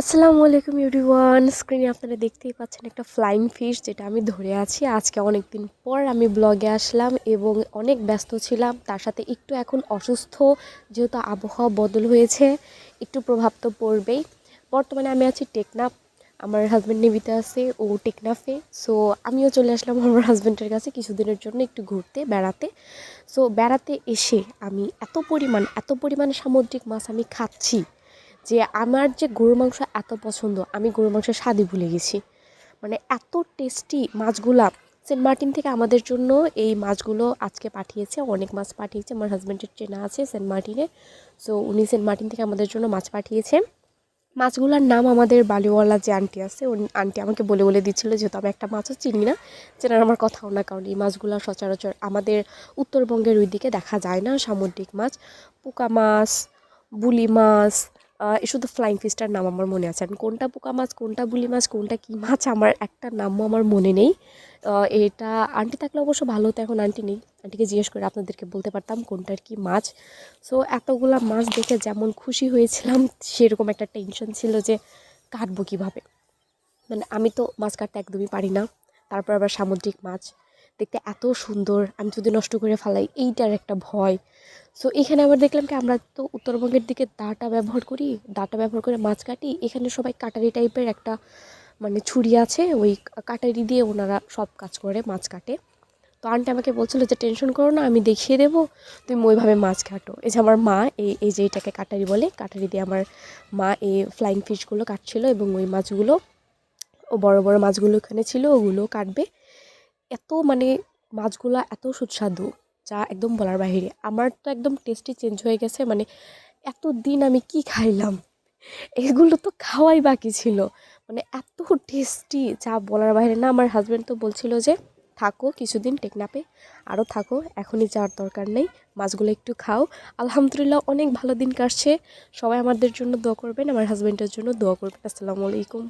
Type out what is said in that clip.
আসসালামু আলাইকুম এভরিওয়ান। স্ক্রিনে আপনারা দেখতেই পাচ্ছেন একটা ফ্লাইং ফিশ, যেটা আমি ধরে আছি। আজকে অনেক দিন পর আমি ব্লগে আসলাম এবং অনেক ব্যস্ত ছিলাম, তার সাথে একটু এখন অসুস্থ, যেহেতু আবহাওয়া বদল হয়েছে একটু প্রভাব তো পড়বেই। বর্তমানে আমি আছি টেকনাফ, আমার হাজব্যান্ড নেভিতে আছে, ও টেকনাফে। সো আমিও চলে আসলাম আমার হাজব্যান্ডের কাছে কিছুদিনের জন্য একটু ঘুরতে বেড়াতে। সো বেড়াতে এসে আমি এত পরিমাণ সামুদ্রিক মাছ আমি খাচ্ছি যে আমার যে গরুর মাংস এত পছন্দ, আমি গরুর মাংসের স্বাদই ভুলে গেছি। মানে এত টেস্টি মাছগুলা। সেন্ট মার্টিন থেকে আমাদের জন্য এই মাছগুলো আজকে পাঠিয়েছে, অনেক মাছ পাঠিয়েছে। আমার হাজব্যান্ডের চেনা আছে সেন্ট মার্টিনে, সো উনি সেন্ট মার্টিন থেকে আমাদের জন্য মাছ পাঠিয়েছে। মাছগুলোর নাম আমাদের বালিওয়ালা যে আন্টি আছে, ওই আন্টি আমাকে বলে বলে দিচ্ছিলো, যেহেতু আমি একটা মাছও চিনি না, চেনার আমার কথাও না, কারণ এই মাছগুলো সচরাচর আমাদের উত্তরবঙ্গের ওই দিকে দেখা যায় না। সামুদ্রিক মাছ, পোকা মাছ, বুলি মাছ, শুধু ফ্লাইং ফিশটার নাম আমার মনে আছে। আমি কোনটা পোকা মাছ, কোনটা বুলি মাছ, কোনটা কী মাছ, আমার একটা নামও আমার মনে নেই। এটা আন্টি থাকলে অবশ্য ভালো হতো, এখন আন্টি নেই। আন্টিকে জিজ্ঞেস করে আপনাদেরকে বলতে পারতাম কোনটার কি মাছ। সো এতগুলা মাছ দেখে যেমন খুশি হয়েছিলাম, সেরকম একটা টেনশন ছিল যে কাটবো কীভাবে। মানে আমি তো মাছ কাটতে একদমই পারি না, তারপর আবার সামুদ্রিক মাছ দেখতে এত সুন্দর, আমি যদি নষ্ট করে ফেলাই এইটার একটা ভয়। সো এখানে আবার দেখলাম কি, আমরা তো উত্তরবঙ্গের দিকে দাটা ব্যবহার করি, দাটা ব্যবহার করে মাছ কাটি। এখানে সবাই কাটারি টাইপের একটা মানে ছুরি আছে, ওই কাটারি দিয়ে ওনারা সব কাজ করে, মাছ কাটে। তো আন্টি আমাকে বলছিল যে টেনশন করো না, আমি দেখিয়ে দেবো, তুমি ওইভাবে মাছ কাটো। এই যে আমার মা, এই যে এটাকে কাটারি বলে, কাটারি দিয়ে আমার মা এই ফ্লাইং ফিশগুলো কাটছিল, এবং ওই মাছগুলো, ও বড় বড় মাছগুলো এখানে ছিল, ওগুলো কাটবে। এত মানে মাছগুলো এত সুস্বাদু, যা একদম বলার বাহিরে। আমার তো একদম টেস্টি চেঞ্জ হয়ে গেছে। মানে এতদিন আমি কি খাইলাম, এগুলো তো খাওয়াই বাকি ছিল। মানে এত টেস্টি, যা বলার বাইরে না। আমার হাজব্যান্ড তো বলছিল যে থাকো কিছুদিন টেকনাপে, আরও থাকো, এখনই যাওয়ার দরকার নেই, মাছগুলো একটু খাও। আলহামদুলিল্লাহ অনেক ভালো দিন কাটছে। সবাই আমাদের জন্য দোয়া করবেন, আমার হাজব্যান্ডের জন্য দোয়া করবেন। আসসালামু আলাইকুম।